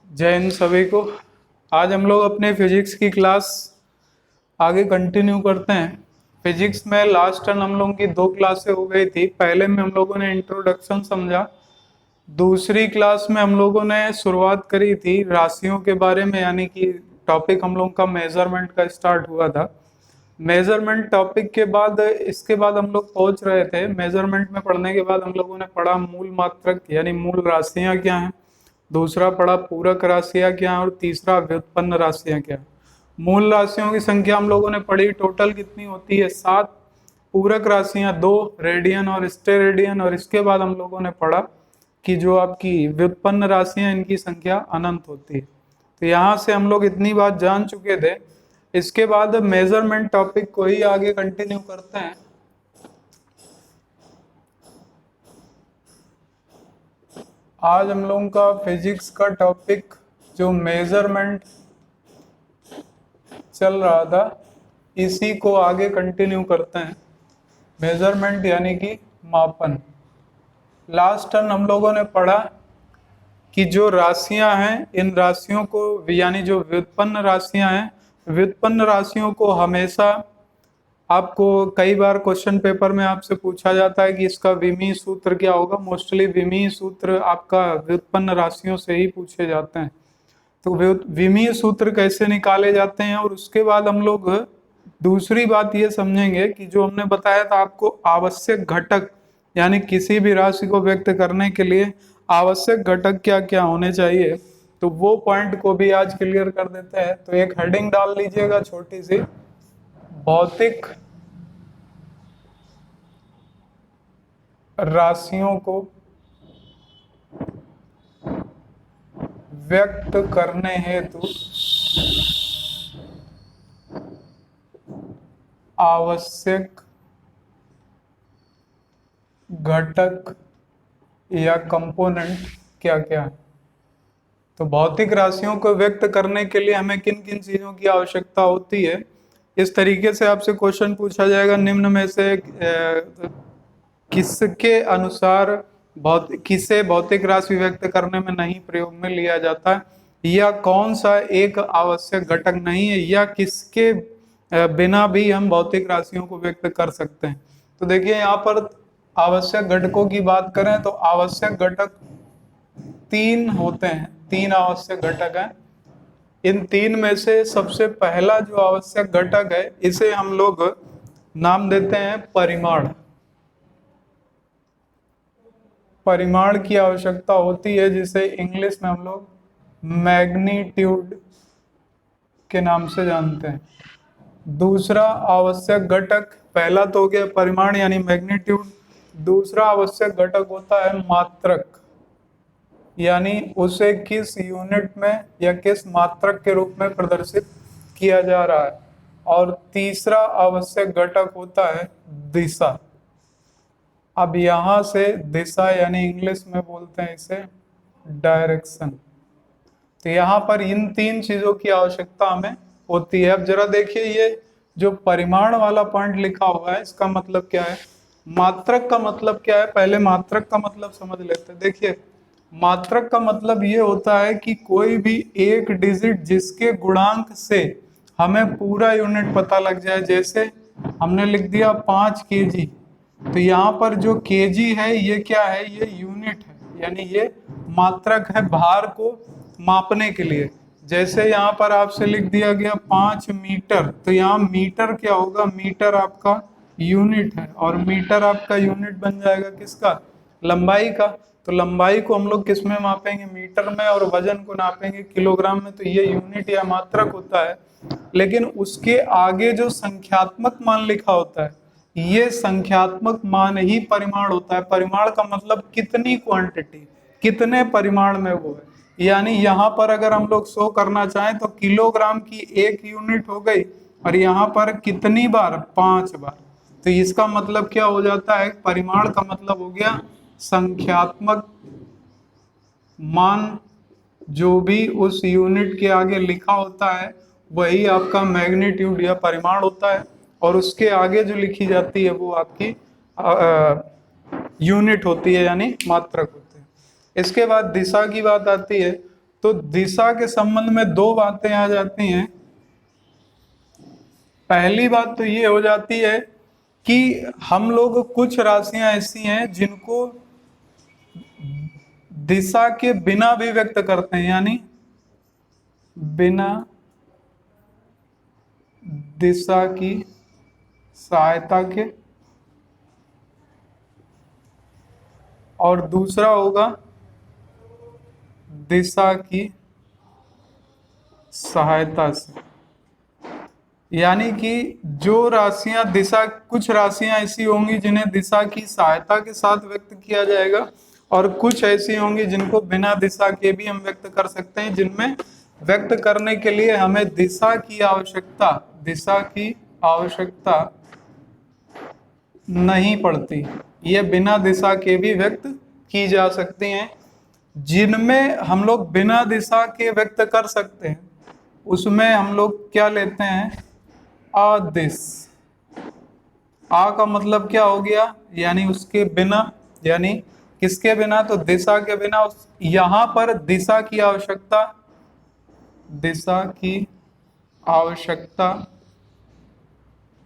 जय हिंद सभी को। आज हम लोग अपने फिजिक्स की क्लास आगे कंटिन्यू करते हैं। फिजिक्स में लास्ट टर्न हम लोगों की 2 क्लासें हो गई थी। पहले में हम लोगों ने इंट्रोडक्शन समझा। दूसरी क्लास में हम लोगों ने शुरुआत करी थी राशियों के बारे में, यानी कि टॉपिक हम लोगों का मेजरमेंट का स्टार्ट हुआ था। मेजरमेंट टॉपिक के बाद इसके बाद हम लोग पहुंच रहे थे मेजरमेंट में पढ़ने के बाद हम लोगों ने पढ़ा मूल मात्रक यानी मूल राशियां क्या हैं, दूसरा पढ़ा पूरक राशियां क्या हैं और तीसरा व्युत्पन्न राशियां क्या हैं। मूल राशियों की संख्या हम लोगों ने पढ़ी, टोटल कितनी होती है 7। पूरक राशियां 2, रेडियन और स्टेरेडियन। और इसके बाद हम लोगों ने पढ़ा कि जो आपकी व्युत्पन्न राशियां इनकी संख्या अनंत होती है। तो यहाँ से हम लोग इतनी बात जान चुके थे। इसके बाद मेजरमेंट टॉपिक को ही आगे कंटिन्यू करते हैं। आज हम लोगों का फिजिक्स का टॉपिक जो मेजरमेंट चल रहा था इसी को आगे कंटिन्यू करते हैं। मेजरमेंट यानी कि मापन। लास्ट टर्न हम लोगों ने पढ़ा कि जो राशियां हैं इन राशियों को यानी जो व्युत्पन्न राशियां हैं, व्युत्पन्न राशियों को हमेशा आपको कई बार क्वेश्चन पेपर में आपसे पूछा जाता है कि इसका विमीय सूत्र क्या होगा। मोस्टली विमीय सूत्र आपका व्युत्पन्न राशियों से ही पूछे जाते हैं। तो विमीय सूत्र कैसे निकाले जाते हैं और उसके बाद हम लोग दूसरी बात ये समझेंगे कि जो हमने बताया था आपको आवश्यक घटक यानी किसी भी राशि को व्यक्त करने के लिए आवश्यक घटक क्या क्या होने चाहिए, तो वो पॉइंट को भी आज क्लियर कर देते हैं। तो एक हेडिंग डाल लीजिएगा छोटी सी, भौतिक राशियों को व्यक्त करने हेतु आवश्यक घटक या कंपोनेंट क्या क्या है। तो भौतिक राशियों को व्यक्त करने के लिए हमें किन किन चीजों की आवश्यकता होती है, इस तरीके से आपसे क्वेश्चन पूछा जाएगा। निम्न में से किसके अनुसार किसे भौतिक राशि व्यक्त करने में नहीं प्रयोग में लिया जाता है, या कौन सा एक आवश्यक घटक नहीं है, या किसके बिना भी हम भौतिक राशियों को व्यक्त कर सकते हैं। तो देखिए यहाँ पर आवश्यक घटकों की बात करें तो आवश्यक घटक 3 होते हैं, 3 आवश्यक घटक हैं। इन 3 में से सबसे पहला जो आवश्यक घटक है इसे हम लोग नाम देते हैं परिमाण। परिमाण की आवश्यकता होती है जिसे इंग्लिश में हम लोग मैग्नीट्यूड के नाम से जानते हैं। दूसरा आवश्यक घटक, पहला तो हो गया परिमाण यानी मैग्नीट्यूड, दूसरा आवश्यक घटक होता है मात्रक, यानी उसे किस यूनिट में या किस मात्रक के रूप में प्रदर्शित किया जा रहा है, और तीसरा आवश्यक घटक होता है दिशा। अब यहां से दिशा यानी इंग्लिश में बोलते हैं इसे डायरेक्शन। तो यहाँ पर इन 3 चीजों की आवश्यकता हमें होती है। अब जरा देखिए ये जो परिमाण वाला पॉइंट लिखा हुआ है इसका मतलब क्या है, मात्रक का मतलब क्या है, पहले मात्रक का मतलब समझ लेते हैं। देखिए मात्रक का मतलब ये होता है कि कोई भी एक डिजिट जिसके गुणांक से हमें पूरा यूनिट पता लग जाए। जैसे हमने लिख दिया 5 kg, तो यहाँ पर जो केजी है ये क्या है, ये यूनिट है, यानी ये मात्रक है भार को मापने के लिए। जैसे यहाँ पर आपसे लिख दिया गया 5 मीटर, तो यहाँ मीटर क्या होगा, मीटर आपका यूनिट है, और मीटर आपका यूनिट बन जाएगा किसका, लंबाई का। तो लंबाई को हम लोग किस में मापेंगे, मीटर में, और वजन को नापेंगे किलोग्राम में। तो ये यूनिट या मात्रक होता है। लेकिन उसके आगे जो संख्यात्मक मान लिखा होता है ये संख्यात्मक मान ही परिमाण होता है। परिमाण का मतलब कितनी क्वांटिटी, कितने परिमाण में वो है। यानी यहाँ पर अगर हम लोग शो करना चाहें तो किलोग्राम की 1 यूनिट हो गई, और यहाँ पर कितनी बार, 5 बार। तो इसका मतलब क्या हो जाता है, परिमाण का मतलब हो गया संख्यात्मक मान, जो भी उस यूनिट के आगे लिखा होता है वही आपका मैग्नीट्यूड या परिमाण होता है, और उसके आगे जो लिखी जाती है वो आपकी यूनिट होती है यानी मात्रक होती है। इसके बाद दिशा की बात आती है। तो दिशा के संबंध में दो बातें आ जाती हैं। पहली बात तो ये हो जाती है कि हम लोग कुछ राशियां ऐसी हैं जिनको दिशा के बिना भी व्यक्त करते हैं, यानी बिना दिशा की सहायता के। और दूसरा होगा दिशा की सहायता से, यानी कि जो राशियां दिशा, कुछ राशियां ऐसी होंगी जिन्हें दिशा की सहायता के साथ व्यक्त किया जाएगा, और कुछ ऐसी होंगी जिनको बिना दिशा के भी हम व्यक्त कर सकते हैं, जिनमें व्यक्त करने के लिए हमें दिशा की आवश्यकता नहीं पड़ती। ये बिना दिशा के भी व्यक्त की जा सकती हैं। जिनमें हम लोग बिना दिशा के व्यक्त कर सकते हैं उसमें हम लोग क्या लेते हैं, अदिश। आ का मतलब क्या हो गया, यानी उसके बिना, यानी किसके बिना, तो दिशा के बिना। यहां पर दिशा की आवश्यकता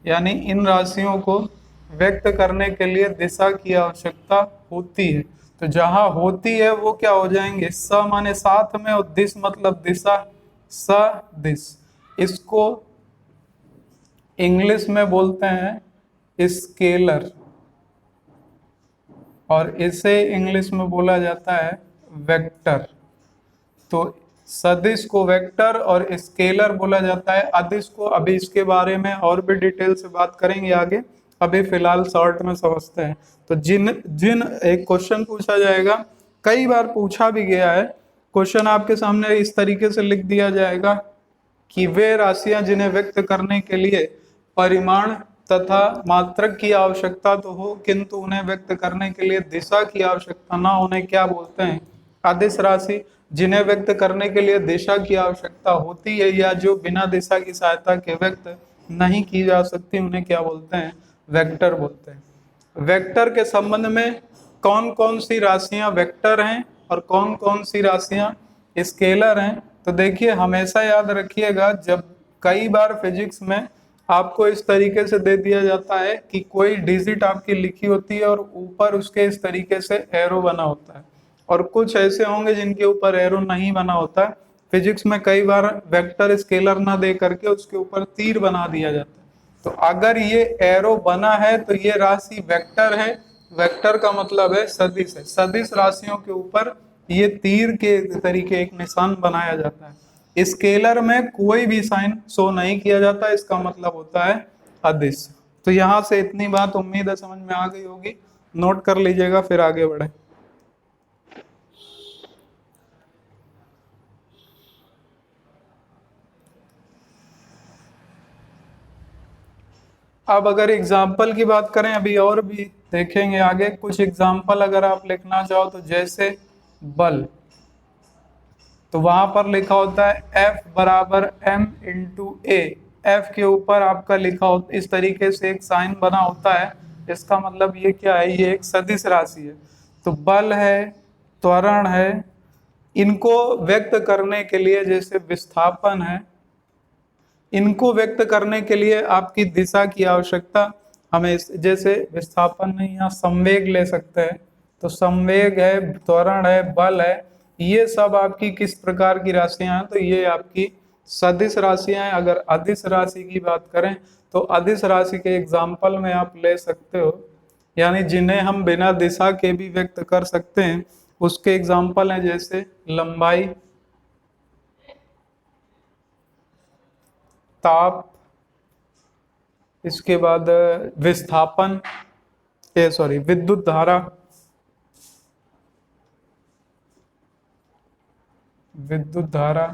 यानी इन राशियों को व्यक्त करने के लिए दिशा की आवश्यकता होती है। तो जहां होती है वो क्या हो जाएंगे, स माने साथ में, और दिश मतलब दिशा, सदिश। इसको इंग्लिश में बोलते हैं स्केलर, और इसे इंग्लिश में बोला जाता है वेक्टर। तो सदिश को वेक्टर और स्केलर बोला जाता है। अदिश को, अभी इसके बारे में और भी डिटेल से बात करेंगे आगे, अभी फिलहाल शॉर्ट में समझते हैं। तो जिन जिन एक क्वेश्चन पूछा जाएगा, कई बार पूछा भी गया है, क्वेश्चन आपके सामने इस तरीके से लिख दिया जाएगा कि वे राशियां जिन्हें व्यक्त करने के लिए परिमाण तथा मात्रक की आवश्यकता तो हो, किंतु उन्हें व्यक्त करने के लिए दिशा की आवश्यकता ना होने क्या बोलते हैं, अदिश राशि। जिन्हें व्यक्त करने के लिए दिशा की आवश्यकता होती है या जो बिना दिशा की सहायता के व्यक्त नहीं की जा सकती, उन्हें क्या बोलते हैं, वेक्टर बोलते हैं। वेक्टर के संबंध में कौन कौन सी राशियां वेक्टर हैं और कौन कौन सी राशियां स्केलर हैं, तो देखिए हमेशा याद रखिएगा, जब कई बार फिजिक्स में आपको इस तरीके से दे दिया जाता है कि कोई डिजिट आपकी लिखी होती है और ऊपर उसके इस तरीके से एरो बना होता है, और कुछ ऐसे होंगे जिनके ऊपर एरो नहीं बना होता है। फिजिक्स में कई बार वेक्टर स्केलर ना दे करके उसके ऊपर तीर बना दिया जाता है। तो अगर ये एरो बना है तो ये राशि वेक्टर है। वेक्टर का मतलब है सदिश है। सदिश राशियों के ऊपर ये तीर के तरीके एक निशान बनाया जाता है। स्केलर में कोई भी साइन शो नहीं किया जाता, इसका मतलब होता है अदिश। तो यहाँ से इतनी बात उम्मीद है समझ में आ गई होगी, नोट कर लीजिएगा, फिर आगे बढ़े। अब अगर एग्जाम्पल की बात करें, अभी और भी देखेंगे आगे कुछ एग्जाम्पल अगर आप लिखना चाहो तो, जैसे बल, तो वहां पर लिखा होता है F बराबर m इंटू ए। एफ के ऊपर आपका लिखा होता, इस तरीके से एक साइन बना होता है, इसका मतलब ये क्या है, ये एक सदिश राशि है। तो बल है, त्वरण है, इनको व्यक्त करने के लिए, जैसे विस्थापन है, इनको व्यक्त करने के लिए आपकी दिशा की आवश्यकता हमें, जैसे विस्थापन नहीं, यहाँ संवेग ले सकते हैं, तो संवेग है, त्वरण है, बल है, ये सब आपकी किस प्रकार की राशियां हैं, तो ये आपकी सदिश राशियां हैं। अगर अदिश राशि की बात करें तो अदिश राशि के एग्जाम्पल में आप ले सकते हो, यानी जिन्हें हम बिना दिशा के भी व्यक्त कर सकते हैं, उसके एग्जाम्पल हैं जैसे लंबाई, ताप, इसके बाद विस्थापन, विद्युत धारा,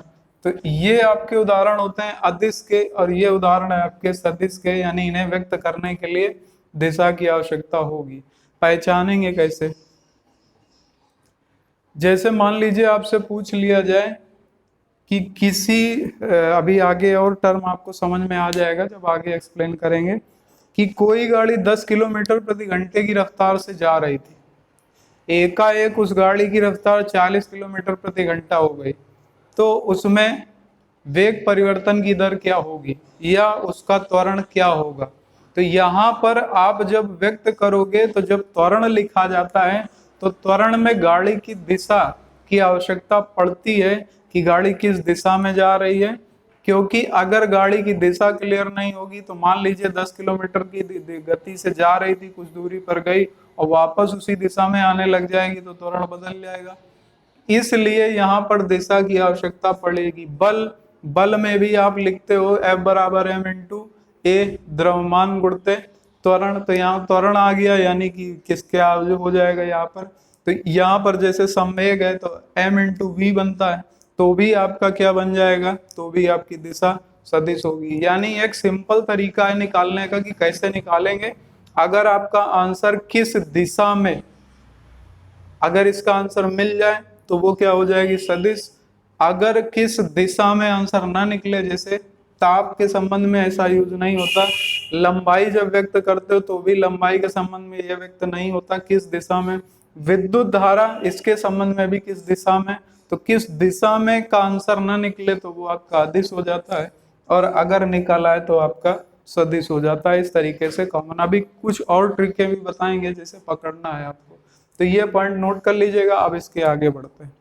तो ये आपके उदाहरण होते हैं अदिश के, और ये उदाहरण है आपके सदिश के, यानी इन्हें व्यक्त करने के लिए दिशा की आवश्यकता होगी। पहचानेंगे कैसे, जैसे मान लीजिए आपसे पूछ लिया जाए कि किसी, अभी आगे और टर्म आपको समझ में आ जाएगा जब आगे एक्सप्लेन करेंगे, कि कोई गाड़ी 10 किलोमीटर प्रति घंटे की रफ्तार से जा रही थी, एकाएक उस गाड़ी की रफ्तार 40 किलोमीटर प्रति घंटा हो गई, तो उसमें वेग परिवर्तन की दर क्या होगी या उसका त्वरण क्या होगा। तो यहाँ पर आप जब व्यक्त करोगे तो जब त्वरण लिखा जाता है तो त्वरण में गाड़ी की दिशा की आवश्यकता पड़ती है कि गाड़ी किस दिशा में जा रही है, क्योंकि अगर गाड़ी की दिशा क्लियर नहीं होगी तो मान लीजिए 10 किलोमीटर की गति से जा रही थी, कुछ दूरी पर गई और वापस उसी दिशा में आने लग जाएगी तो त्वरण बदल जाएगा। इसलिए यहाँ पर दिशा की आवश्यकता पड़ेगी। बल, बल में भी आप लिखते हो F बराबर m इंटू ए, द्रव्यमान गुणित त्वरण। तो यहाँ त्वरण आ गया, यानी कि किसके आगे हो जाएगा यहाँ पर। तो यहाँ पर जैसे संवेग है तो m इंटू वी बनता है, तो भी आपका क्या बन जाएगा, तो भी आपकी दिशा सदिश होगी। यानी एक सिंपल तरीका है निकालने का कि कैसे निकालेंगे। अगर आपका आंसर किस दिशा में, अगर इसका आंसर मिल जाए तो वो क्या हो जाएगी, सदिश। अगर किस दिशा में आंसर ना निकले, जैसे ताप के संबंध में ऐसा यूज नहीं होता, लंबाई जब व्यक्त करते हो तो भी लंबाई के संबंध में यह व्यक्त नहीं होता किस दिशा में। विद्युत धारा, इसके संबंध में भी किस दिशा में, तो किस दिशा में का आंसर ना निकले तो वो आपका अदिश हो जाता है, और अगर निकल आए तो आपका सदिश हो जाता है। इस तरीके से कॉमन। अभी कुछ और ट्रिकें भी बताएंगे जैसे पकड़ना है आपको, तो ये पॉइंट नोट कर लीजिएगा। अब इसके आगे बढ़ते हैं।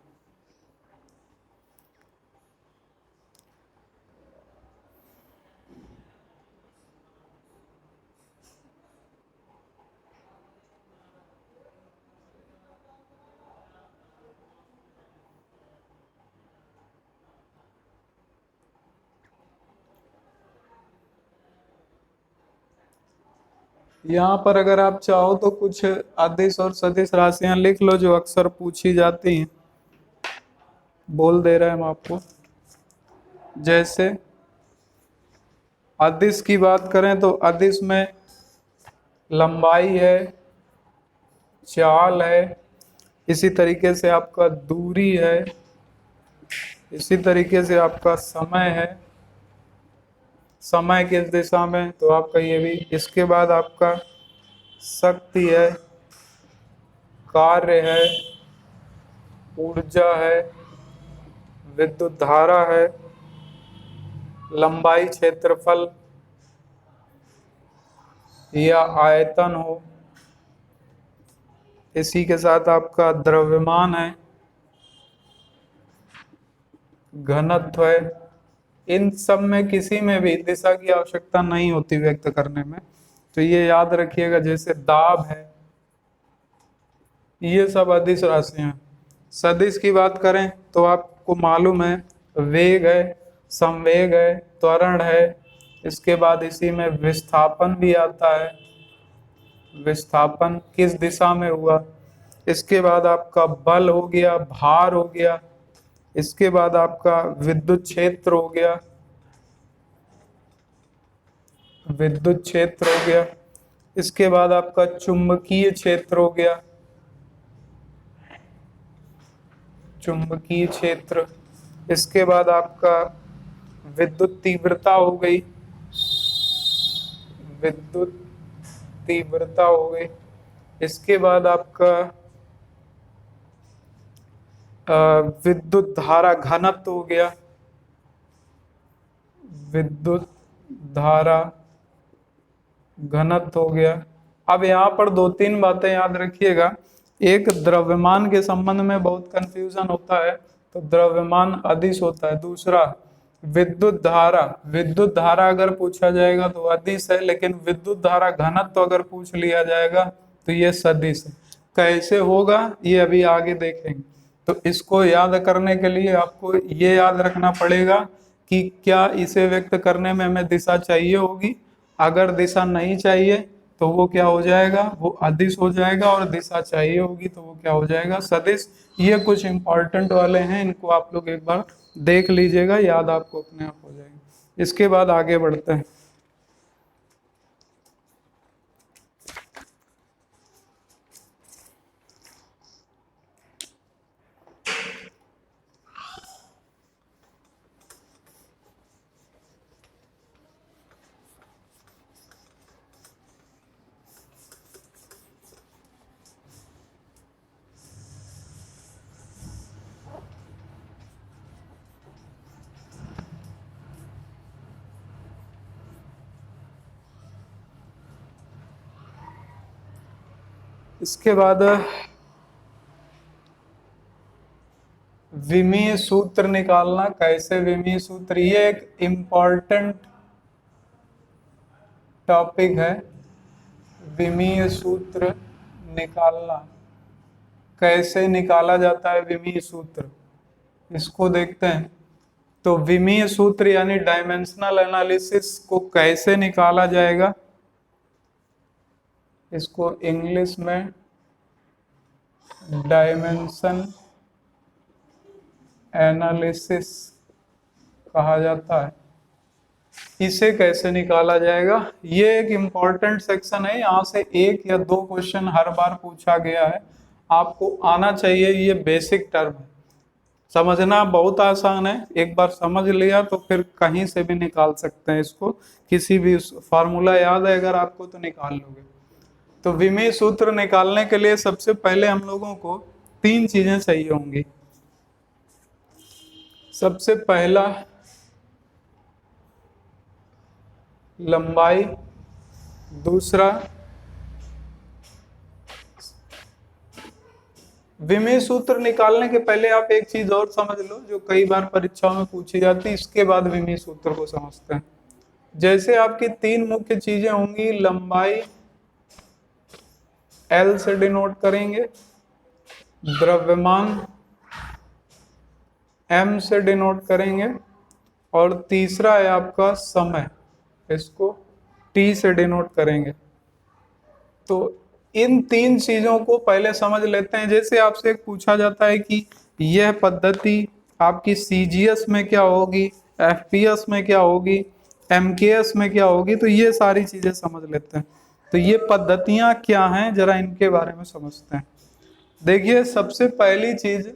यहाँ पर अगर आप चाहो तो कुछ अदिश और सदिश राशियां लिख लो जो अक्सर पूछी जाती हैं, बोल दे रहे हैं हम आपको। जैसे अदिश की बात करें तो अदिश में लंबाई है, चाल है, इसी तरीके से आपका दूरी है, इसी तरीके से आपका समय है, समय किस दिशा में तो आपका ये भी। इसके बाद आपका शक्ति है, कार्य है, ऊर्जा है, विद्युत धारा है, लंबाई, क्षेत्रफल या आयतन हो, इसी के साथ आपका द्रव्यमान है, घनत्व है। इन सब में किसी में भी दिशा की आवश्यकता नहीं होती व्यक्त करने में, तो ये याद रखिएगा। जैसे दाब है, ये सब अदिश राशियां हैं। सदिश की बात करें तो आपको मालूम है वेग है, संवेग है, त्वरण है, इसके बाद इसी में विस्थापन भी आता है, विस्थापन किस दिशा में हुआ। इसके बाद आपका बल हो गया, भार हो गया, इसके बाद आपका विद्युत क्षेत्र हो गया, विद्युत क्षेत्र हो गया, इसके बाद आपका चुंबकीय क्षेत्र हो गया, चुंबकीय क्षेत्र, इसके बाद आपका विद्युत तीव्रता हो गई, विद्युत तीव्रता हो गई, इसके बाद आपका विद्युत धारा घनत्व हो गया, विद्युत धारा घनत्व हो गया। अब यहाँ पर दो तीन बातें याद रखिएगा। एक, द्रव्यमान के संबंध में बहुत कंफ्यूजन होता है, तो द्रव्यमान अदिश होता है। दूसरा, विद्युत धारा, विद्युत धारा अगर पूछा जाएगा तो अदिश है, लेकिन विद्युत धारा घनत्व अगर पूछ लिया जाएगा तो ये सदिश है। कैसे होगा ये अभी आगे देखेंगे। तो इसको याद करने के लिए आपको ये याद रखना पड़ेगा कि क्या इसे व्यक्त करने में हमें दिशा चाहिए होगी। अगर दिशा नहीं चाहिए तो वो क्या हो जाएगा, वो अदिश हो जाएगा, और दिशा चाहिए होगी तो वो क्या हो जाएगा, सदिश। ये कुछ इंपॉर्टेंट वाले हैं, इनको आप लोग एक बार देख लीजिएगा, याद आपको अपने आप हो जाएगी। इसके बाद आगे बढ़ते हैं। इसके बाद विमीय सूत्र निकालना। कैसे विमीय सूत्र, ये एक इम्पॉर्टेंट टॉपिक है। विमीय सूत्र निकालना, कैसे निकाला जाता है विमीय सूत्र, इसको देखते हैं। तो विमीय सूत्र यानी डायमेंशनल एनालिसिस को कैसे निकाला जाएगा, इसको इंग्लिश में डायमेंशन एनालिसिस कहा जाता है। इसे कैसे निकाला जाएगा, ये एक इम्पॉर्टेंट सेक्शन है। यहाँ से एक या दो क्वेश्चन हर बार पूछा गया है, आपको आना चाहिए। ये बेसिक टर्म है, समझना बहुत आसान है। एक बार समझ लिया तो फिर कहीं से भी निकाल सकते हैं इसको, किसी भी फार्मूला याद है अगर आपको तो निकाल लोगे। तो विमीय सूत्र निकालने के लिए सबसे पहले हम लोगों को तीन चीजें चाहिए होंगी। सबसे पहला लंबाई, दूसरा विमीय सूत्र निकालने के पहले आप एक चीज और समझ लो जो कई बार परीक्षाओं में पूछी जाती है, इसके बाद विमीय सूत्र को समझते हैं। जैसे आपकी तीन मुख्य चीजें होंगी, लंबाई L से डिनोट करेंगे, द्रव्यमान M से डिनोट करेंगे, और तीसरा है आपका समय, इसको T से डिनोट करेंगे। तो इन तीन चीजों को पहले समझ लेते हैं। जैसे आपसे एक पूछा जाता है कि यह पद्धति आपकी CGS में क्या होगी, FPS में क्या होगी, MKS में क्या होगी, तो ये सारी चीजें समझ लेते हैं। तो ये पद्धतियां क्या हैं, जरा इनके बारे में समझते हैं। देखिए, सबसे पहली चीज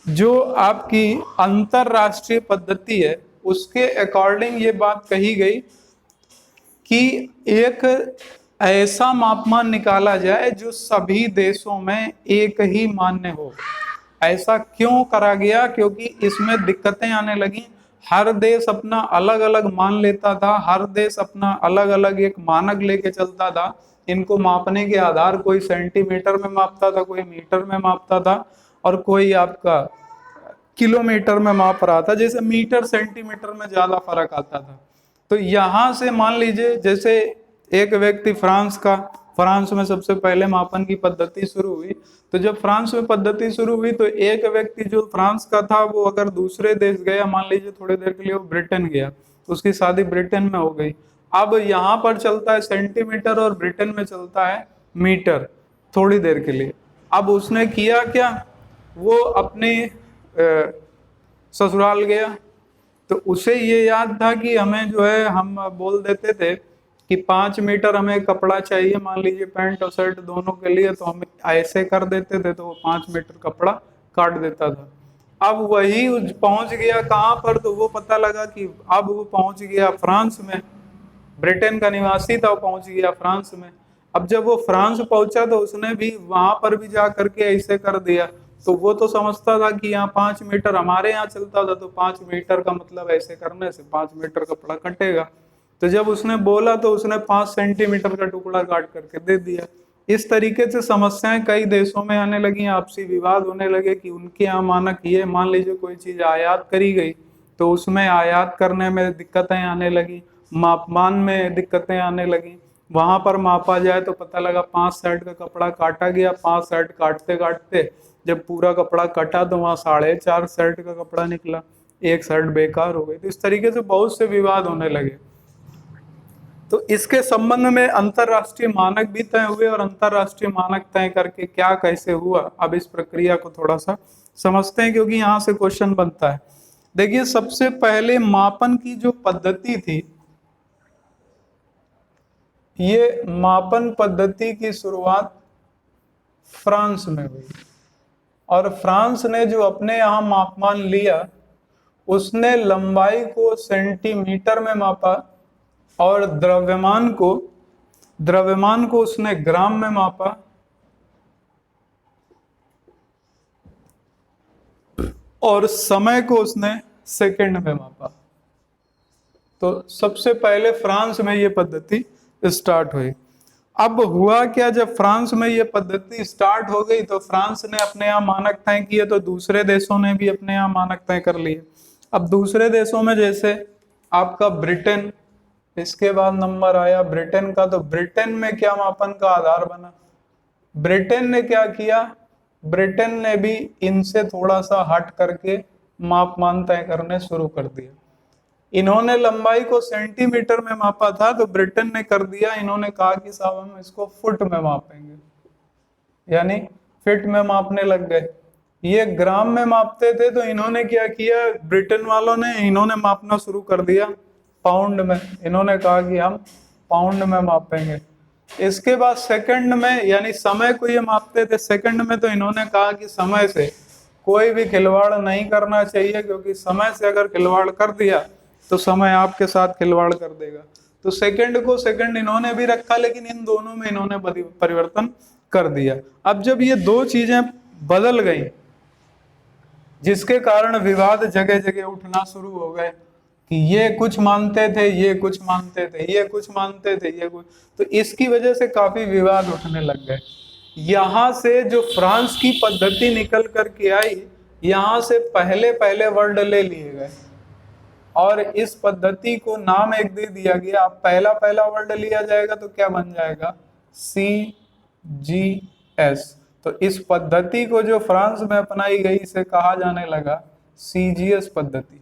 जो आपकी अंतरराष्ट्रीय पद्धति है, उसके अकॉर्डिंग ये बात कही गई कि एक ऐसा मापमान निकाला जाए जो सभी देशों में एक ही मान्य हो। ऐसा क्यों करा गया, क्योंकि इसमें दिक्कतें आने लगी। हर देश अपना अलग अलग मान लेता था, हर देश अपना अलग अलग एक मानक लेके चलता था। इनको मापने के आधार, कोई सेंटीमीटर में मापता था, कोई मीटर में मापता था, और कोई आपका किलोमीटर में माप रहा था। जैसे मीटर सेंटीमीटर में ज्यादा फर्क आता था। तो यहां से मान लीजिए, जैसे एक व्यक्ति फ्रांस में सबसे पहले मापन की पद्धति शुरू हुई। तो जब फ्रांस में पद्धति शुरू हुई तो एक व्यक्ति जो फ्रांस का था, वो अगर दूसरे देश गया, मान लीजिए थोड़ी देर के लिए वो ब्रिटेन गया, उसकी शादी ब्रिटेन में हो गई। अब यहाँ पर चलता है सेंटीमीटर और ब्रिटेन में चलता है मीटर, थोड़ी देर के लिए। अब उसने किया क्या, वो अपने ससुराल गया, तो उसे ये याद था कि हमें जो है, हम बोल देते थे कि 5 मीटर हमें कपड़ा चाहिए, मान लीजिए पैंट और शर्ट दोनों के लिए, तो हम ऐसे कर देते थे, तो वो 5 मीटर कपड़ा काट देता था। अब वही पहुंच गया कहाँ पर, तो वो पता लगा कि अब वो पहुंच गया फ्रांस में। ब्रिटेन का निवासी था, वो पहुंच गया फ्रांस में। अब जब वो फ्रांस पहुंचा तो उसने भी वहां पर भी जा करके ऐसे कर दिया। तो वो तो समझता था कि यहाँ 5 मीटर हमारे यहाँ चलता था, तो 5 मीटर का मतलब ऐसे करने से 5 मीटर कपड़ा कटेगा। तो जब उसने बोला तो उसने 5 सेंटीमीटर का टुकड़ा काट करके दे दिया। इस तरीके से समस्याएं कई देशों में आने लगी, आपसी विवाद होने लगे कि उनके यहाँ मानक ये, मान लीजिए कोई चीज आयात करी गई तो उसमें आयात करने में दिक्कतें आने लगी, मापमान में दिक्कतें आने लगी। वहां पर मापा जाए तो पता लगा 5 सेट का कपड़ा काटा गया। 5 सेट काटते काटते जब पूरा कपड़ा कटा तो वहां 4.5 सेट का कपड़ा निकला, 1 सेट बेकार हो गई। तो इस तरीके से बहुत से विवाद होने लगे। तो इसके संबंध में अंतरराष्ट्रीय मानक भी तय हुए, और अंतरराष्ट्रीय मानक तय करके क्या कैसे हुआ, अब इस प्रक्रिया को थोड़ा सा समझते हैं, क्योंकि यहाँ से क्वेश्चन बनता है। देखिए, सबसे पहले मापन की जो पद्धति थी, ये मापन पद्धति की शुरुआत फ्रांस में हुई, और फ्रांस ने जो अपने यहाँ मापमान लिया, उसने लंबाई को सेंटीमीटर में मापा, और द्रव्यमान को उसने ग्राम में मापा, और समय को उसने सेकंड में मापा। तो सबसे पहले फ्रांस में ये पद्धति स्टार्ट हुई। अब हुआ क्या, जब फ्रांस में ये पद्धति स्टार्ट हो गई तो फ्रांस ने अपने यहाँ मानक तय किए, तो दूसरे देशों ने भी अपने यहाँ मानक तय कर लिए। अब दूसरे देशों में जैसे आपका ब्रिटेन, इसके बाद नंबर आया ब्रिटेन का, तो ब्रिटेन में क्या मापन का आधार बना, ब्रिटेन ने क्या किया, ब्रिटेन ने भी इनसे थोड़ा सा हट करके मापमान तय करने शुरू कर दिया। इन्होंने लंबाई को सेंटीमीटर में मापा था, तो ब्रिटेन ने कर दिया, इन्होंने कहा कि साहब हम इसको फुट में मापेंगे, यानी फिट में मापने लग गए। ये ग्राम में मापते थे, तो इन्होंने क्या किया, ब्रिटेन वालों ने इन्होंने मापना शुरू कर दिया पाउंड में, इन्होंने कहा कि हम पाउंड में मापेंगे। इसके बाद सेकंड में, यानी समय को ये मापते थे सेकंड में, तो इन्होंने कहा कि समय से कोई भी खिलवाड़ नहीं करना चाहिए, क्योंकि समय से अगर खिलवाड़ कर दिया तो समय आपके साथ खिलवाड़ कर देगा। तो सेकंड को सेकंड इन्होंने भी रखा, लेकिन इन दोनों में इन्होंने परिवर्तन कर दिया। अब जब ये दो चीजें बदल गई, जिसके कारण विवाद जगह जगह उठना शुरू हो गए कि ये कुछ मानते थे, ये कुछ मानते थे, ये कुछ मानते थे, ये कुछ, तो इसकी वजह से काफी विवाद उठने लग गए। यहाँ से जो फ्रांस की पद्धति निकल करके आई, यहाँ से पहले पहले वर्ड ले लिए गए और इस पद्धति को नाम एक दे दिया गया। अब पहला पहला वर्ड लिया जाएगा तो क्या बन जाएगा, CGS। तो इस पद्धति को जो फ्रांस में अपनाई गई इसे कहा जाने लगा CGS पद्धति।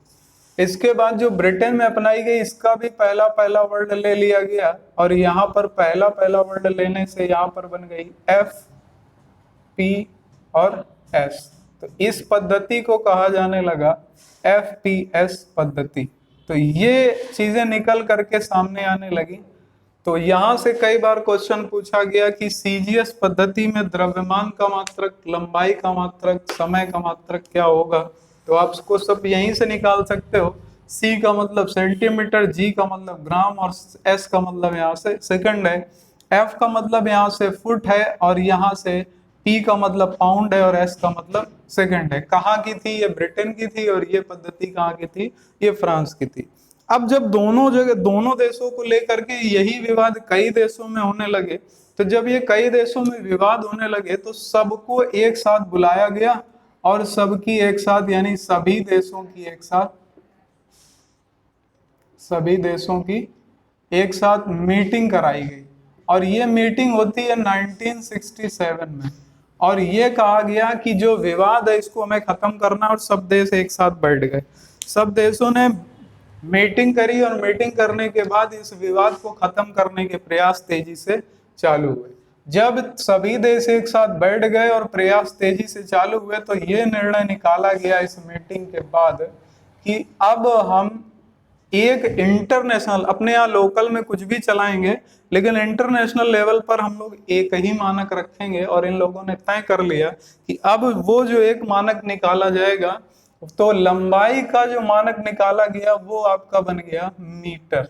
इसके बाद जो ब्रिटेन में अपनाई गई, इसका भी पहला पहला वर्ड ले लिया गया और यहाँ पर पहला पहला वर्ड लेने से यहाँ पर बन गई FP और S। तो इस पद्धति को कहा जाने लगा FPS पद्धति। तो ये चीजें निकल करके सामने आने लगी। तो यहाँ से कई बार क्वेश्चन पूछा गया कि CGS पद्धति में द्रव्यमान का मात्रक, लंबाई का मात्रक, समय का मात्रक क्या होगा, तो आप उसको सब यहीं से निकाल सकते हो। C का मतलब सेंटीमीटर, G का मतलब ग्राम और S का मतलब यहाँ से सेकंड है, F का मतलब यहाँ से फुट है और यहाँ से P का मतलब पाउंड है और S का मतलब सेकंड है। कहाँ की थी, ये ब्रिटेन की थी और ये पद्धति कहाँ की थी, ये फ्रांस की थी। अब जब दोनों जगह दोनों देशों को लेकर के यही विवाद कई देशों में होने लगे, तो जब ये कई देशों में विवाद होने लगे तो सबको एक साथ बुलाया गया और सबकी एक साथ, यानी सभी देशों की एक साथ मीटिंग कराई गई। और ये मीटिंग होती है 1967 में, और ये कहा गया कि जो विवाद है इसको हमें खत्म करना, और सब देश एक साथ बैठ गए। सब देशों ने मीटिंग करी और मीटिंग करने के बाद इस विवाद को खत्म करने के प्रयास तेजी से चालू हुए। जब सभी देश एक साथ बैठ गए और प्रयास तेजी से चालू हुए, तो ये निर्णय निकाला गया इस मीटिंग के बाद कि अब हम एक इंटरनेशनल, अपने यहाँ लोकल में कुछ भी चलाएंगे, लेकिन इंटरनेशनल लेवल पर हम लोग एक ही मानक रखेंगे। और इन लोगों ने तय कर लिया कि अब वो जो एक मानक निकाला जाएगा, तो लंबाई का जो मानक निकाला गया वो आपका बन गया मीटर,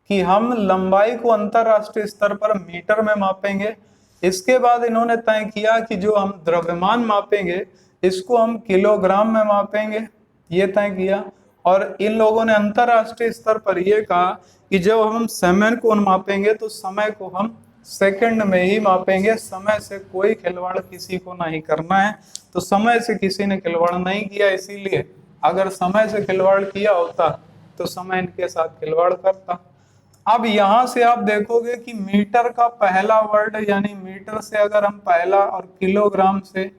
कि हम लंबाई को अंतरराष्ट्रीय स्तर पर मीटर में मापेंगे। इसके बाद इन्होंने तय किया कि जो हम द्रव्यमान मापेंगे इसको हम किलोग्राम में मापेंगे, ये तय किया। और इन लोगों ने अंतरराष्ट्रीय स्तर पर यह कहा कि जब हम समय को मापेंगे तो समय को हम सेकंड में ही मापेंगे, समय से कोई खिलवाड़ किसी को नहीं करना है। तो समय से किसी ने खिलवाड़ नहीं किया, इसीलिए अगर समय से खिलवाड़ किया होता तो समय इनके साथ खिलवाड़ करता। अब यहाँ से आप देखोगे कि मीटर का पहला वर्ड, यानी मीटर से अगर हम पहला और किलोग्राम से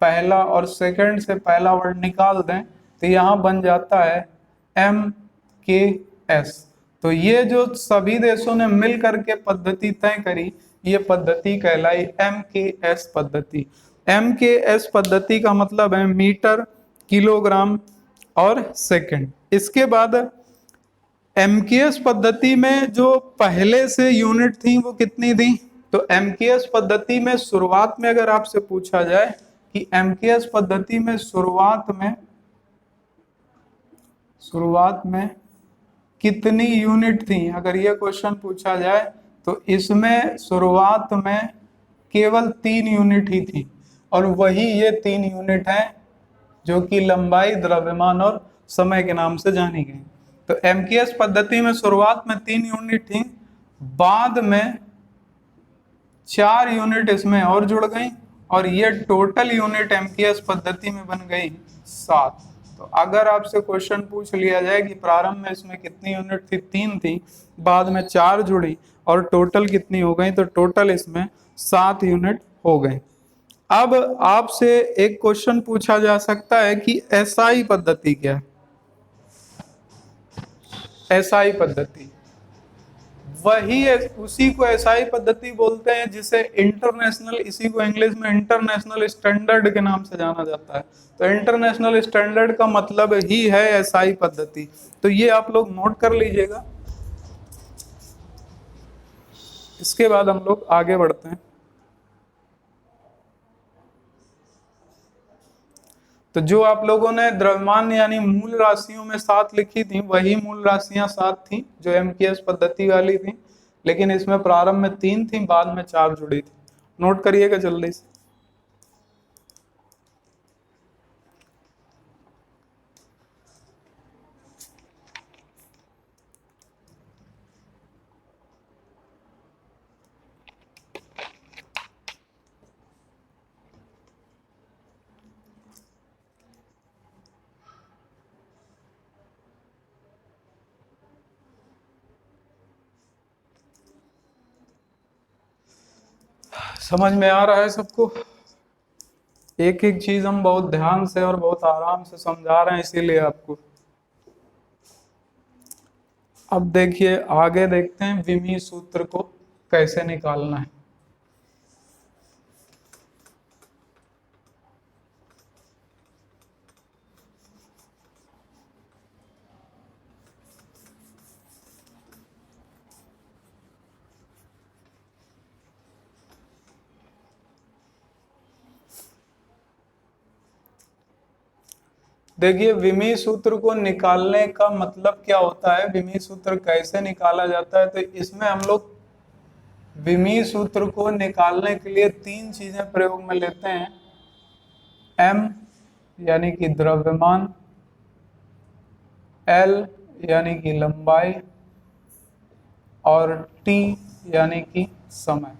पहला और सेकंड से पहला वर्ड निकाल दें तो यहाँ बन जाता है MKS। तो ये जो सभी देशों ने मिल करके पद्धति तय करी, ये पद्धति कहलाई MKS पद्धति। MKS पद्धति का मतलब है मीटर, किलोग्राम और सेकंड। इसके बाद MKS पद्धति में जो पहले से यूनिट थी वो कितनी थी, तो MKS पद्धति में शुरुआत में अगर आपसे पूछा जाए कि MKS पद्धति में शुरुआत में कितनी यूनिट थी, अगर ये क्वेश्चन पूछा जाए तो इसमें शुरुआत में केवल 3 यूनिट ही थी, और वही ये 3 यूनिट हैं जो कि लंबाई, द्रव्यमान और समय के नाम से जानी गई। तो MKS पद्धति में शुरुआत में 3 यूनिट थी, बाद में 4 यूनिट इसमें और जुड़ गई, और ये टोटल यूनिट एमकेएस पद्धति में बन गई 7। तो अगर आपसे क्वेश्चन पूछ लिया जाए कि प्रारंभ में इसमें कितनी यूनिट थी, 3 थी, बाद में 4 जुड़ी और टोटल कितनी हो गई, तो टोटल इसमें 7 यूनिट हो गई। अब आपसे एक क्वेश्चन पूछा जा सकता है कि एसआई पद्धति क्या है। एसआई पद्धति वही है, उसी को एसआई पद्धति बोलते हैं, जिसे इंटरनेशनल, इसी को इंग्लिश में इंटरनेशनल स्टैंडर्ड के नाम से जाना जाता है। तो इंटरनेशनल स्टैंडर्ड का मतलब ही है एसआई पद्धति। तो ये आप लोग नोट कर लीजिएगा। इसके बाद हम लोग आगे बढ़ते हैं। तो जो आप लोगों ने द्रव्यमान यानी मूल राशियों में 7 लिखी थी, वही मूल राशियां 7 थी जो एमकेएस पद्धति वाली थी, लेकिन इसमें प्रारंभ में 3 थी, बाद में 4 जुड़ी थी। नोट करिएगा जल्दी से। समझ में आ रहा है सबको? एक एक चीज हम बहुत ध्यान से और बहुत आराम से समझा रहे हैं, इसीलिए आपको। अब देखिए आगे देखते हैं विमी सूत्र को कैसे निकालना है। देखिए विमी सूत्र को निकालने का मतलब क्या होता है, विमी सूत्र कैसे निकाला जाता है, तो इसमें हम लोग विमी सूत्र को निकालने के लिए 3 चीजें प्रयोग में लेते हैं। एम यानी कि द्रव्यमान, एल यानी कि लंबाई, और टी यानी कि समय।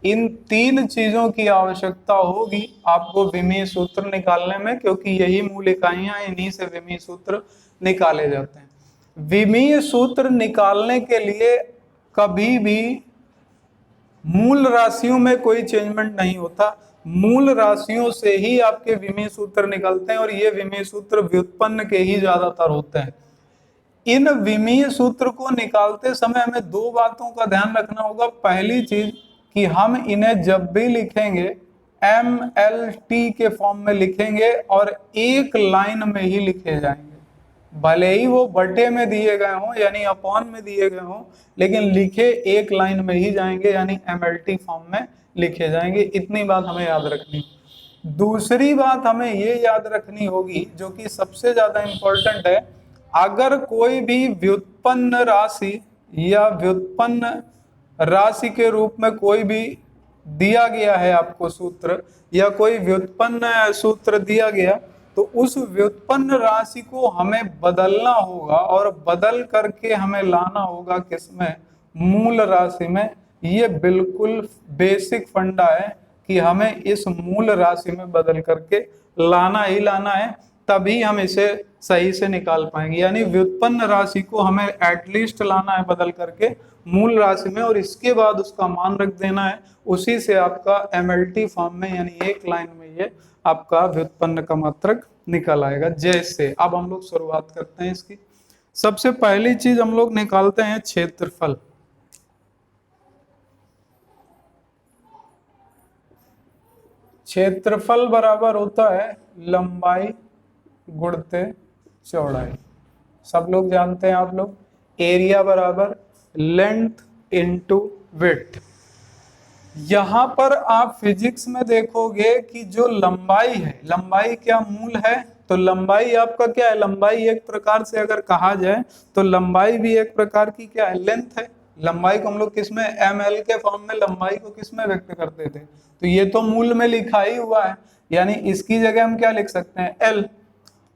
इन 3 चीजों की आवश्यकता होगी आपको विमीय सूत्र निकालने में, क्योंकि यही मूल इकाइयां, इन्हीं से विमीय सूत्र निकाले जाते हैं। विमीय सूत्र निकालने के लिए कभी भी मूल राशियों में कोई चेंजमेंट नहीं होता, मूल राशियों से ही आपके विमीय सूत्र निकलते हैं, और ये विमीय सूत्र व्युत्पन्न के ही ज्यादातर होते हैं। इन विमीय सूत्र को निकालते समय हमें 2 बातों का ध्यान रखना होगा। पहली चीज कि हम इन्हें जब भी लिखेंगे MLT के फॉर्म में लिखेंगे और एक लाइन में ही लिखे जाएंगे, भले ही वो बटे में दिए गए हों यानी अपॉन में दिए गए हों, लेकिन लिखे एक लाइन में ही जाएंगे, यानी MLT फॉर्म में लिखे जाएंगे। इतनी बात हमें याद रखनी। दूसरी बात हमें ये याद रखनी होगी, जो कि सबसे ज्यादा इंपॉर्टेंट है, अगर कोई भी व्युत्पन्न राशि या व्युत्पन्न राशि के रूप में कोई भी दिया गया है आपको सूत्र, या कोई व्युत्पन्न सूत्र दिया गया, तो उस व्युत्पन्न राशि को हमें बदलना होगा, और बदल करके हमें लाना होगा किसमें, मूल राशि में। ये बिल्कुल बेसिक फंडा है कि हमें इस मूल राशि में बदल करके लाना ही लाना है, तभी हम इसे सही से निकाल पाएंगे। यानी व्युत्पन्न राशि को हमें एटलीस्ट लाना है बदल करके मूल राशि में, और इसके बाद उसका मान रख देना है। उसी से आपका MLT फॉर्म में यानी एक लाइन में ये आपका व्युत्पन्न का मात्रक निकल आएगा। जैसे अब हम लोग शुरुआत करते हैं इसकी। सबसे पहली चीज हम लोग निकालते हैं क्षेत्रफल। क्षेत्रफल बराबर होता है लंबाई गुणते चौड़ाई। सब लोग जानते हैं आप लोग, एरिया बराबर लेंथ इनटू विड्थ। यहां पर आप फिजिक्स में देखोगे कि जो लंबाई है, लंबाई क्या मूल है, तो लंबाई आपका क्या है, लंबाई एक प्रकार से अगर कहा जाए तो लंबाई भी एक प्रकार की क्या है, लेंथ है। लंबाई को हम लोग किसमें, ML के फॉर्म में लंबाई को किसमें व्यक्त करते थे, तो ये तो मूल में लिखा ही हुआ है, यानी इसकी जगह हम क्या लिख सकते हैं, L।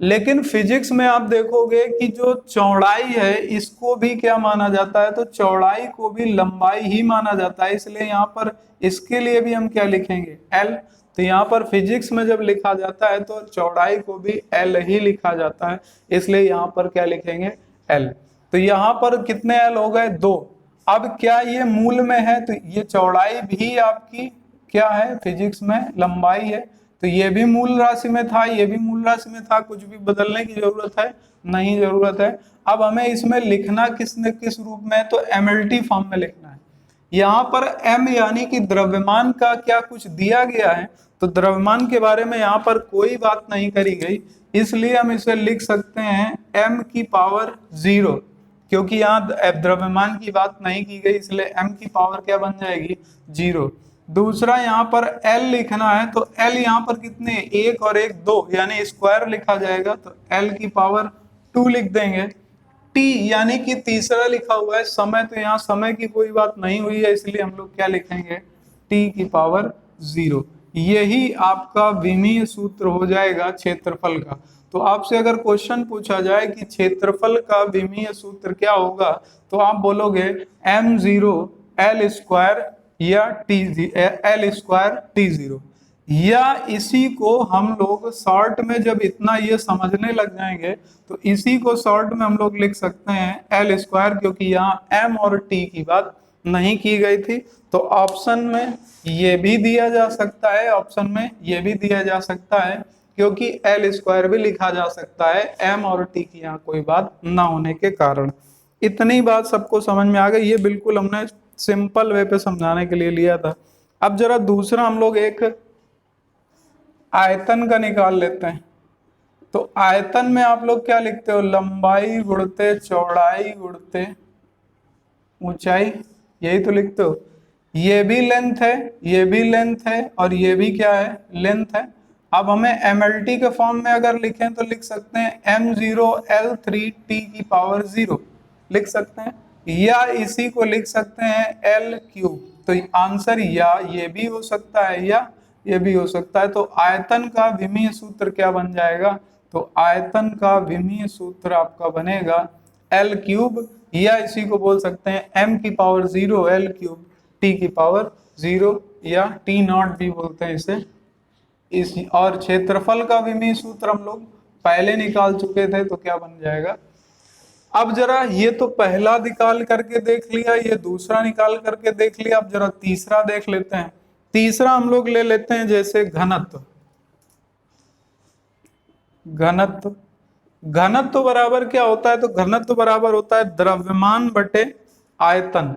लेकिन फिजिक्स में आप देखोगे कि जो चौड़ाई है इसको भी क्या माना जाता है, तो चौड़ाई को भी लंबाई ही माना जाता है, इसलिए यहाँ पर इसके लिए भी हम क्या लिखेंगे, एल। तो यहाँ पर फिजिक्स में जब लिखा जाता है तो चौड़ाई को भी एल ही लिखा जाता है, इसलिए यहाँ पर क्या लिखेंगे, एल। तो यहाँ पर कितने एल हो गए, 2। अब क्या ये मूल में है, तो ये चौड़ाई भी आपकी क्या है, फिजिक्स में लंबाई है, तो ये भी मूल राशि में था, ये भी मूल राशि में था, कुछ भी बदलने की जरूरत है, नहीं जरूरत है। अब हमें इसमें लिखना किस रूप में, तो एमएलटी फॉर्म में लिखना है। यहाँ पर m यानी कि द्रव्यमान का क्या कुछ दिया गया है, तो द्रव्यमान के बारे में यहाँ पर कोई बात नहीं करी गई, इसलिए हम इसे लिख सकते हैं m की पावर 0, क्योंकि यहाँ द्रव्यमान की बात नहीं की गई, इसलिए m की पावर क्या बन जाएगी, 0। दूसरा यहाँ पर L लिखना है, तो L यहाँ पर कितने, 1 और 1 2, यानी स्क्वायर लिखा जाएगा, तो L की पावर 2 लिख देंगे। T यानी कि तीसरा लिखा हुआ है समय, तो यहाँ समय की कोई बात नहीं हुई है, इसलिए हम लोग क्या लिखेंगे, T की पावर 0। यही आपका विमीय सूत्र हो जाएगा क्षेत्रफल का। तो आपसे अगर क्वेश्चन पूछा जाए कि क्षेत्रफल का विमीय सूत्र क्या होगा, तो आप बोलोगे m0 L स्क्वायर या L स्क्वायर T0, या इसी को हम लोग शॉर्ट में जब इतना ये समझने लग जाएंगे तो इसी को शॉर्ट में हम लोग लिख सकते हैं एल स्क्वायर, क्योंकि यहाँ m और t की बात नहीं की गई थी। तो ऑप्शन में ये भी दिया जा सकता है, ऑप्शन में ये भी दिया जा सकता है, क्योंकि एल स्क्वायर भी लिखा जा सकता है m और t की यहाँ कोई बात ना होने के कारण। इतनी बात सबको समझ में आ गई, ये बिल्कुल हमने सिंपल वे पे समझाने के लिए लिया था। अब जरा दूसरा हम लोग एक आयतन का निकाल लेते हैं। तो आयतन में आप लोग क्या लिखते हो, लंबाई गुणते चौड़ाई गुणते ऊंचाई, यही तो लिखते हो। ये भी लेंथ है, ये भी लेंथ है, और ये भी क्या है, लेंथ है। अब हमें एमएलटी के फॉर्म में अगर लिखें तो लिख सकते हैं m0L3T की पावर 0 लिख सकते हैं, या इसी को लिख सकते हैं L3। तो आंसर या ये भी हो सकता है या ये भी हो सकता है। तो आयतन का विमीय सूत्र क्या बन जाएगा, तो आयतन का विमीय सूत्र आपका बनेगा L3, या इसी को बोल सकते हैं m की पावर 0 L3 T की पावर 0, या T0 भी बोलते हैं इसे। इस और क्षेत्रफल का विमीय सूत्र हम लोग पहले निकाल चुके थे, तो क्या बन जाएगा। अब जरा ये तो पहला निकाल करके देख लिया, ये दूसरा निकाल करके देख लिया, अब जरा तीसरा देख लेते हैं। तीसरा हम लोग ले लेते हैं जैसे घनत्व। घनत्व, घनत्व बराबर क्या होता है, तो घनत्व बराबर होता है द्रव्यमान बटे आयतन।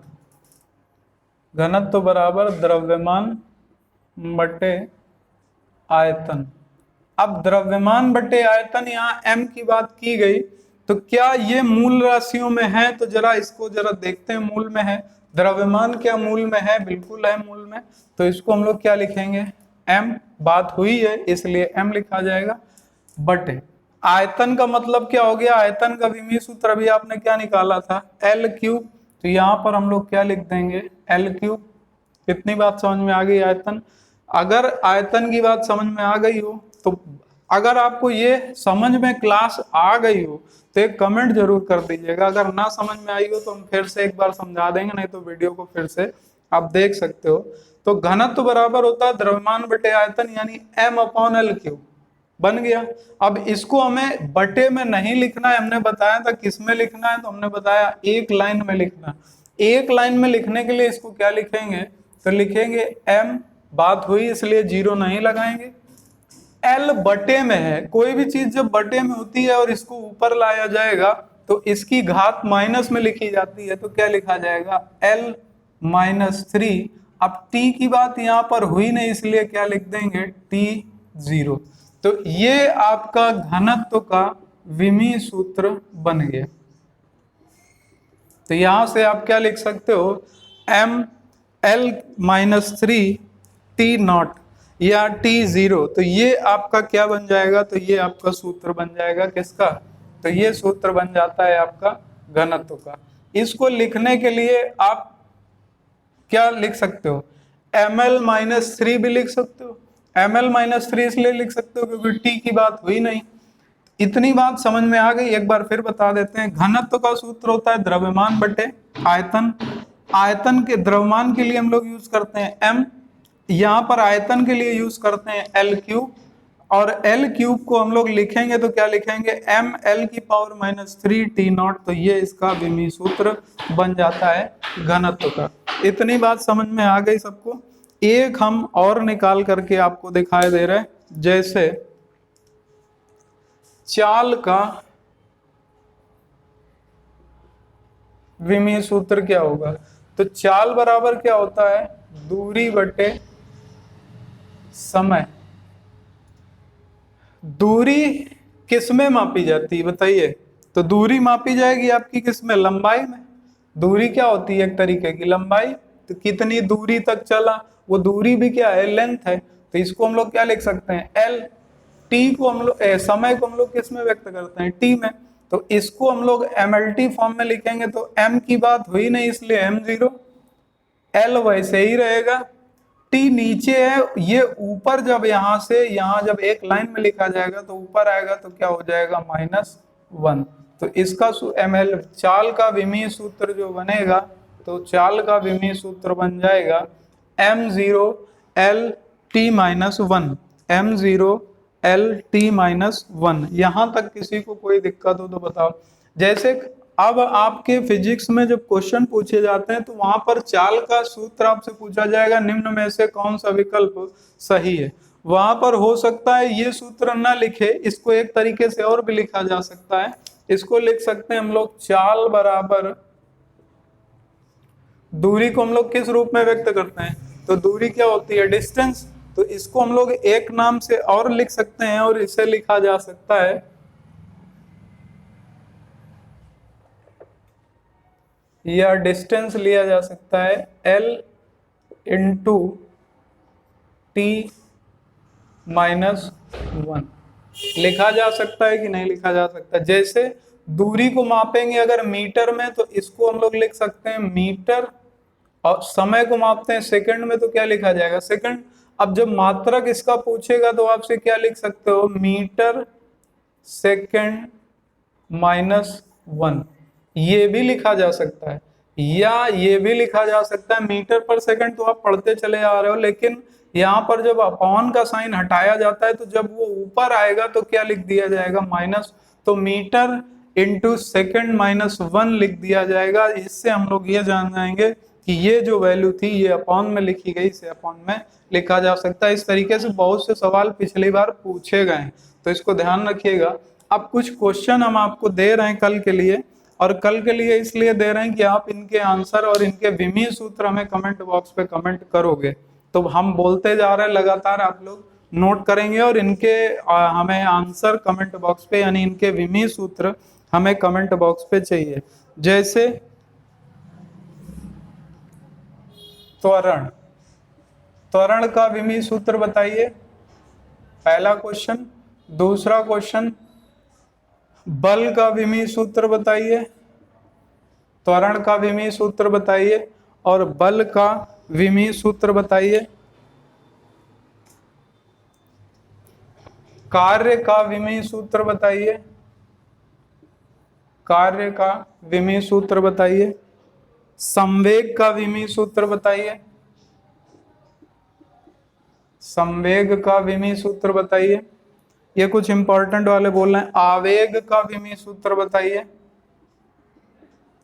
घनत्व बराबर द्रव्यमान बटे आयतन। अब द्रव्यमान बटे आयतन, यहाँ m की बात की गई, तो क्या ये मूल राशियों में है, तो जरा इसको जरा देखते हैं, मूल में है। द्रव्यमान क्या मूल में है, बिल्कुल है मूल में, तो इसको हम लोग क्या लिखेंगे, m। बात हुई है इसलिए m लिखा जाएगा, बटे आयतन का मतलब क्या हो गया, आयतन का विमीय सूत्र अभी आपने क्या निकाला था, L3। तो यहाँ पर हम लोग क्या लिख देंगे, L3। कितनी बात समझ में आ गई आयतन। अगर आयतन की बात समझ में आ गई हो, तो अगर आपको ये समझ में क्लास आ गई हो तो एक कमेंट जरूर कर दीजिएगा। अगर ना समझ में आई हो तो हम फिर से एक बार समझा देंगे, नहीं तो वीडियो को फिर से आप देख सकते हो। तो घनत्व बराबर होता है द्रव्यमान बटे आयतन, यानी m/L3 बन गया। अब इसको हमें बटे में नहीं लिखना है, हमने बताया था किस में लिखना है, तो हमने बताया एक लाइन में लिखना। एक लाइन में लिखने के लिए इसको क्या लिखेंगे, तो लिखेंगे m, बात हुई इसलिए 0 नहीं लगाएंगे। L बटे में है, कोई भी चीज जब बटे में होती है और इसको ऊपर लाया जाएगा तो इसकी घात माइनस में लिखी जाती है, तो क्या लिखा जाएगा, L-3। अब t की बात यहाँ पर हुई नहीं, इसलिए क्या लिख देंगे, T0। तो ये आपका घनत्व का विमीय सूत्र बन गया। तो यहां से आप क्या लिख सकते हो, M-L-3 T0 या T0। तो ये आपका क्या बन जाएगा, तो ये आपका सूत्र बन जाएगा किसका, तो ये सूत्र बन जाता है आपका घनत्व का। इसको लिखने के लिए आप क्या लिख सकते हो, ml-3 भी लिख सकते हो। ml-3 इसलिए लिख सकते हो क्योंकि t की बात हुई नहीं। इतनी बात समझ में आ गई, एक बार फिर बता देते हैं। घनत्व का सूत्र होता है द्रव्यमान बटे आयतन। आयतन के द्रव्यमान के लिए हम लोग यूज करते हैं एम, यहाँ पर आयतन के लिए यूज करते हैं एल क्यूब, और एल क्यूब को हम लोग लिखेंगे तो क्या लिखेंगे, एम एल की पावर -3 टी नॉट। तो ये इसका विमीय सूत्र बन जाता है घनत्व का। इतनी बात समझ में आ गई सबको। एक हम और निकाल करके आपको दिखाई दे रहे हैं, जैसे चाल का विमीय सूत्र क्या होगा। तो चाल बराबर क्या होता है, दूरी बटे समय। दूरी किस में मापी जाती है बताइए। तो दूरी मापी जाएगी आपकी किस में, लंबाई में। दूरी क्या होती है, एक तरीके की लंबाई। तो कितनी दूरी तक चला, वो दूरी भी क्या है, लेंथ है। तो इसको हम लोग क्या लिख सकते हैं, एल। टी को हम लोग समय को हम लोग किस में व्यक्त करते हैं, टी में। तो इसको हम लोग एमएलटी फॉर्म में लिखेंगे तो एम की बात हुई नहीं, इसलिए m0। एल वैसे ही रहेगा, टी नीचे है, ये ऊपर जब यहां से यहां जब एक लाइन में लिखा जाएगा तो ऊपर आएगा तो क्या हो जाएगा, -1। तो इसका ml चाल का विमीय सूत्र जो बनेगा, तो चाल का विमीय सूत्र बन जाएगा m0 l t -1, m0 l t -1। यहां तक किसी को कोई दिक्कत हो तो बताओ। जैसे अब आपके फिजिक्स में जब क्वेश्चन पूछे जाते हैं तो वहां पर चाल का सूत्र आपसे पूछा जाएगा, निम्न में से कौन सा विकल्प सही है। वहां पर हो सकता है ये सूत्र ना लिखे, इसको एक तरीके से और भी लिखा जा सकता है। इसको लिख सकते हैं हम लोग, चाल बराबर दूरी को हम लोग किस रूप में व्यक्त करते हैं, तो दूरी क्या होती है, डिस्टेंस। तो इसको हम लोग एक नाम से और लिख सकते हैं, और इसे लिखा जा सकता है या डिस्टेंस लिया जा सकता है L इंटू टी -1। लिखा जा सकता है कि नहीं लिखा जा सकता। जैसे दूरी को मापेंगे अगर मीटर में, तो इसको हम लोग लिख सकते हैं मीटर, और समय को मापते हैं सेकंड में, तो क्या लिखा जाएगा, सेकंड। अब जब मात्रक इसका पूछेगा तो आपसे क्या लिख सकते हो, मीटर सेकंड -1। ये भी लिखा जा सकता है, या ये भी लिखा जा सकता है मीटर पर सेकंड। तो आप पढ़ते चले आ रहे हो, लेकिन यहाँ पर जब अपॉन का साइन हटाया जाता है तो जब वो ऊपर आएगा तो क्या लिख दिया जाएगा, माइनस। तो मीटर इंटू सेकेंड -1 लिख दिया जाएगा। इससे हम लोग ये जान जाएंगे कि ये जो वैल्यू थी ये अपॉन में लिखी गई, इसे अपॉन में लिखा जा सकता है। इस तरीके से बहुत से सवाल पिछली बार पूछे गए हैं, तो इसको ध्यान रखिएगा। अब कुछ क्वेश्चन हम आपको दे रहे हैं कल के लिए, और कल के लिए इसलिए दे रहे हैं कि आप इनके आंसर और इनके विमीय सूत्र हमें कमेंट बॉक्स पे कमेंट करोगे। तो हम बोलते जा रहे हैं लगातार, आप लोग नोट करेंगे, और इनके हमें आंसर कमेंट बॉक्स पे, यानी इनके विमीय सूत्र हमें कमेंट बॉक्स पे चाहिए। जैसे त्वरण, त्वरण का विमीय सूत्र बताइए, पहला क्वेश्चन। दूसरा क्वेश्चन, बल का विमीय सूत्र बताइए, त्वरण का विमीय सूत्र बताइए, और बल का विमीय सूत्र बताइए। कार्य का विमीय सूत्र बताइए, कार्य का विमीय सूत्र बताइए। संवेग का विमीय सूत्र बताइए, संवेग का विमीय सूत्र बताइए। ये कुछ इंपॉर्टेंट वाले बोल रहे हैं। आवेग का विमीय सूत्र बताइए।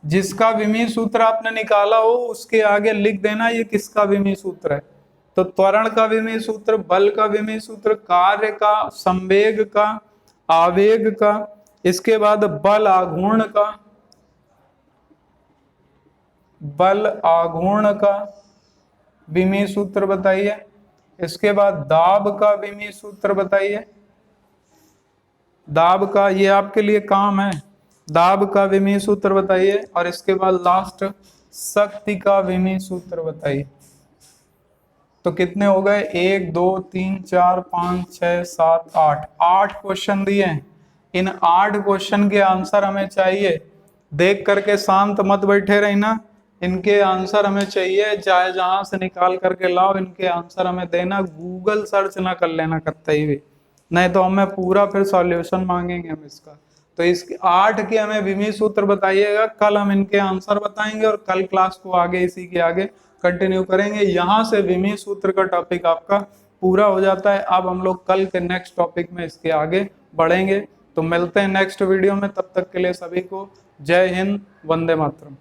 जिसका विमीय सूत्र आपने निकाला हो उसके आगे लिख देना ये किसका विमीय सूत्र है। तो त्वरण का विमीय सूत्र, बल का विमीय सूत्र, कार्य का, संवेग का, आवेग का। इसके बाद बल आघूर्ण का, बल आघूर्ण का विमीय सूत्र बताइए। इसके बाद दाब का विमीय सूत्र बताइए। दाब का, ये आपके लिए काम है, दाब का विमीय सूत्र बताइए। और इसके बाद लास्ट शक्ति का विमीय सूत्र बताइए। तो कितने हो गए, 1 2 3 4 5 6 7 8, 8 क्वेश्चन दिए हैं। इन 8 क्वेश्चन के आंसर हमें चाहिए। देख करके शांत मत बैठे रहना, इनके आंसर हमें चाहिए, चाहे जहां से निकाल करके लाओ, इनके आंसर हमें देना। गूगल सर्च ना कर लेना कतई भी, नहीं तो हमें पूरा फिर सॉल्यूशन मांगेंगे हम इसका। तो इसके 8 के हमें विमी सूत्र बताइएगा, कल हम इनके आंसर बताएंगे और कल क्लास को आगे इसी के आगे कंटिन्यू करेंगे। यहाँ से विमी सूत्र का टॉपिक आपका पूरा हो जाता है। अब हम लोग कल के नेक्स्ट टॉपिक में इसके आगे बढ़ेंगे। तो मिलते हैं नेक्स्ट वीडियो में, तब तक के लिए सभी को जय हिंद, वंदे मातरम।